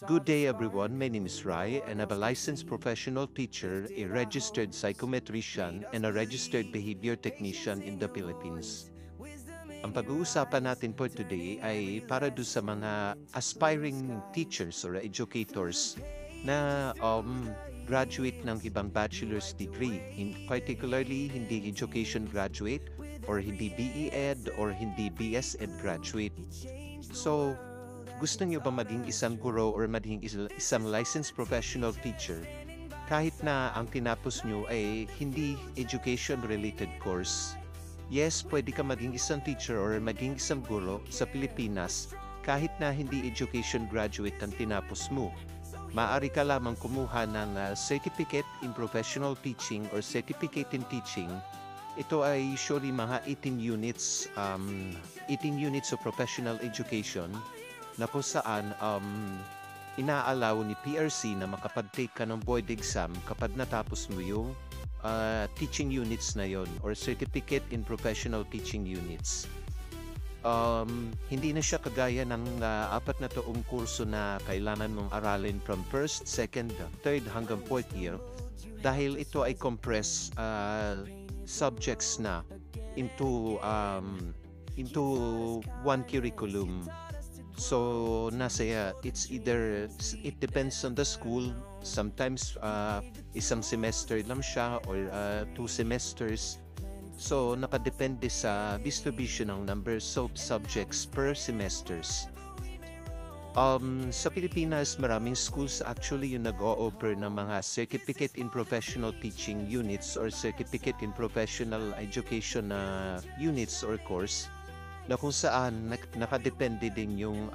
Good day everyone, my name is Rai and I'm a licensed professional teacher, a registered psychometrician, and a registered behavior technician in the Philippines. Ang pag-uusapan natin for today ay para do sa mga aspiring teachers or educators na graduate ng ibang bachelor's degree, particularly hindi education graduate or hindi BE-Ed or hindi BS-Ed graduate. So, gusto niyo ba maging isang guro or maging isang licensed professional teacher kahit na ang tinapos niyo ay hindi education-related course? Yes, pwede ka maging isang teacher or maging isang guro sa Pilipinas kahit na hindi education graduate ang tinapos mo. Maaari ka lamang kumuha ng certificate in professional teaching or certificate in teaching. Ito ay usually mga 18 units of professional education na kung saan inaalaw ni PRC na makapag-take ka ng board exam kapag natapos mo yung teaching units na yon or certificate in professional teaching units. Hindi na siya kagaya ng 4 na taong kurso na kailangan mong aralin from 1st, 2nd, 3rd hanggang 4th year dahil ito ay compressed subjects na into one curriculum. So it depends on the school. Sometimes isang semester lang siya or 2 semesters. So nakadepende sa distribution ng numbers of subjects per semesters. Sa Pilipinas, maraming schools actually yung nag-o-offer ng mga certificate in professional teaching units or certificate in professional education units or course na kung saan nakadepende din yung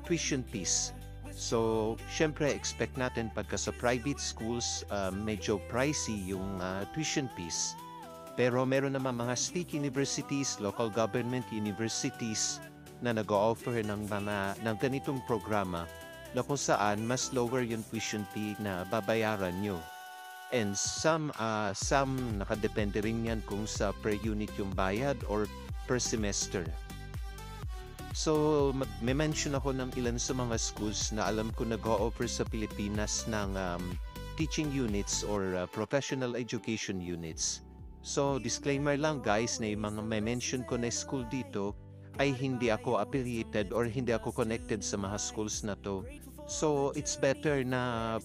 tuition fees. So, syempre expect natin pagka sa private schools, medyo pricey yung tuition fees. Pero meron naman mga state universities, local government universities na nag-o-offer ng ganitong programa na kung saan mas lower yung tuition fee na babayaran nyo. And some nakadepende rin yan kung sa per unit yung bayad or per semester. So, may mention ako ng ilan sa mga schools na alam ko nag-o-offer sa Pilipinas ng teaching units or professional education units. So, disclaimer lang guys na yung mga may mention ko na school dito ay hindi ako affiliated or hindi ako connected sa mga schools na to. So, it's better na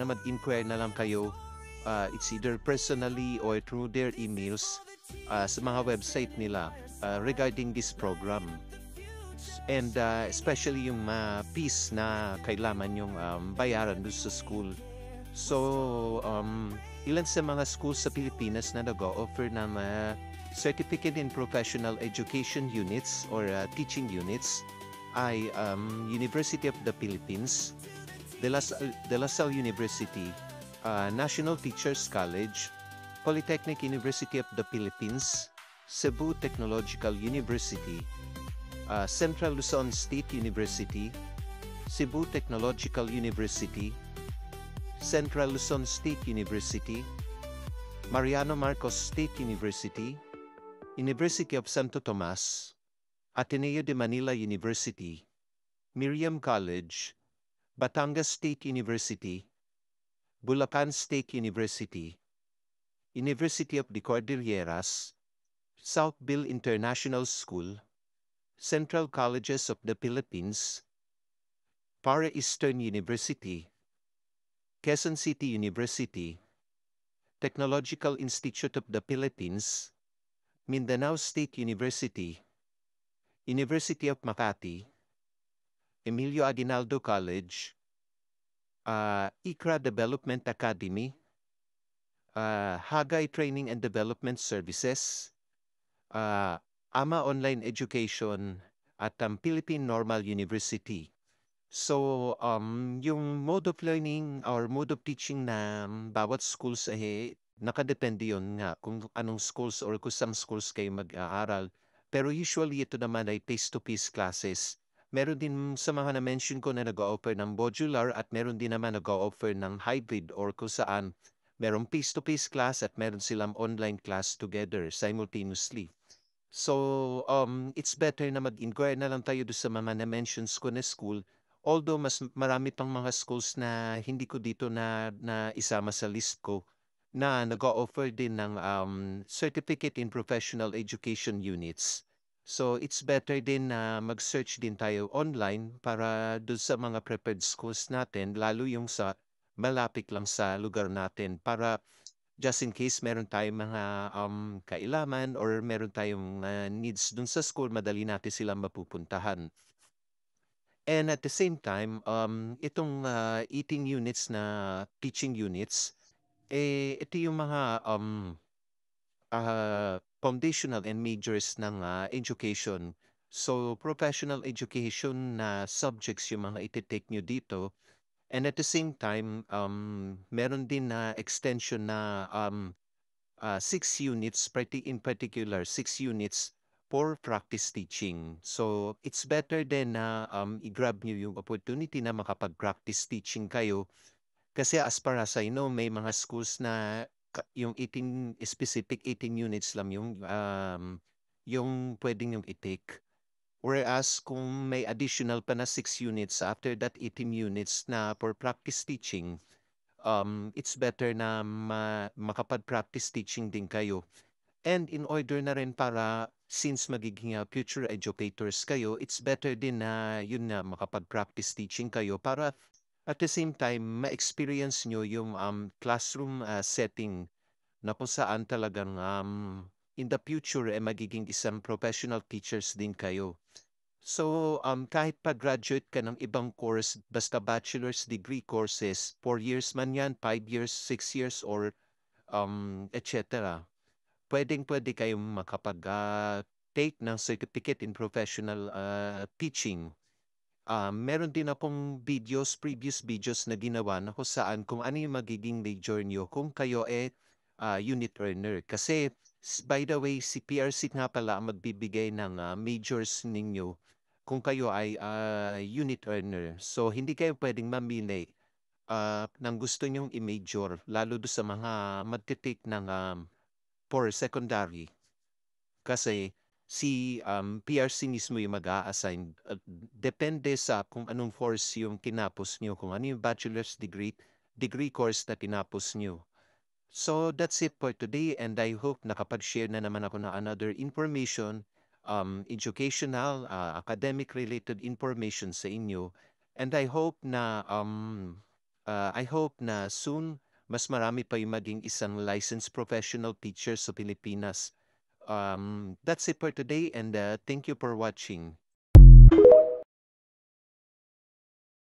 mag-inquire na lang kayo. It's either personally or through their emails sa mga website nila regarding this program. And especially yung fees na kailangan yung bayaran doon sa school. So, ilan sa mga schools sa Pilipinas na nag-o-offer ng certificate in professional education units or teaching units ay University of the Philippines, De La Salle University, National Teachers College, Polytechnic University of the Philippines, Cebu Technological University, Central Luzon State University, Cebu Technological University, Central Luzon State University, Mariano Marcos State University, University of Santo Tomas, Ateneo de Manila University, Miriam College, Batangas State University, Bulacan State University, University of the Cordilleras, Southville International School, Central Colleges of the Philippines, Para Eastern University, Quezon City University, Technological Institute of the Philippines, Mindanao State University, University of Makati, Emilio Aguinaldo College, ICRA Development Academy, Hagay Training and Development Services, AMA Online Education at Philippine Normal University. So, yung mode of learning or mode of teaching na bawat schools ay nakadepende yun nga kung anong schools or kung saan schools kayo mag-aaral. Pero usually ito naman ay face-to-face classes. Meron din sa mga na-mention ko na nag-o-offer ng modular at meron din naman nag-o-offer ng hybrid or kung saan merong face-to-face class at meron silang online class together simultaneously. So, it's better na mag-inquire na lang tayo doon sa mga na-mentions ko na school Although mas marami pang mga schools na hindi ko dito na isama sa list ko na nag-o-offer din ng, certificate in professional education units. So, it's better din na mag-search din tayo online para dun sa mga prepared schools natin, lalo yung sa malapit lang sa lugar natin para just in case meron tayong mga, kailangan or meron tayong, needs dun sa school, madali natin silang mapupuntahan. And at the same time, itong, eating units na teaching units, ito yung mga, foundational and majors ng, education. So, professional education na subjects yung mga ite-take nyo dito. And at the same time, meron din na extension na, 6 units, in particular, 6 units for practice teaching. So, it's better then na i-grab nyo yung opportunity na makapag-practice teaching kayo. Kasi as far as I know, may mga schools na yung 18, specific 18 units lang yung pwedeng yung i-take. Whereas kung may additional pa na 6 units after that 18 units na for practice teaching, it's better na makapag-practice teaching din kayo. And in order na rin para since magiging future educators kayo, it's better din na yun na makapag-practice teaching kayo para at the same time ma-experience nyo yung classroom setting na kung saan talagang in the future magiging isang professional teachers din kayo. So, kahit pa-graduate ka ng ibang course, basta bachelor's degree courses, 4 years man yan, 5 years, 6 years, or etc. Pwedeng-pwede kayong take ng certificate in professional teaching. Meron din akong previous videos na ginawa na kung saan kung ano yung magiging major nyo kung kayo unit earner. Kasi, by the way, si PRC nga pala ang magbibigay ng majors ninyo kung kayo ay unit earner. So, hindi kayo pwedeng mamili ng gusto nyong i-major, lalo do sa mga magte-take ng for secondary. Kasi si PRC mismo yung mag-a-assign. Depende sa kung anong course yung tinapos nyo, kung ano yung bachelor's degree course na tinapos nyo. So that's it for today and I hope nakapag-share na naman ako ng another information, educational, academic-related information sa inyo. And I hope na soon mas marami pa yung maging isang licensed professional teacher sa Pilipinas. That's it for today and thank you for watching.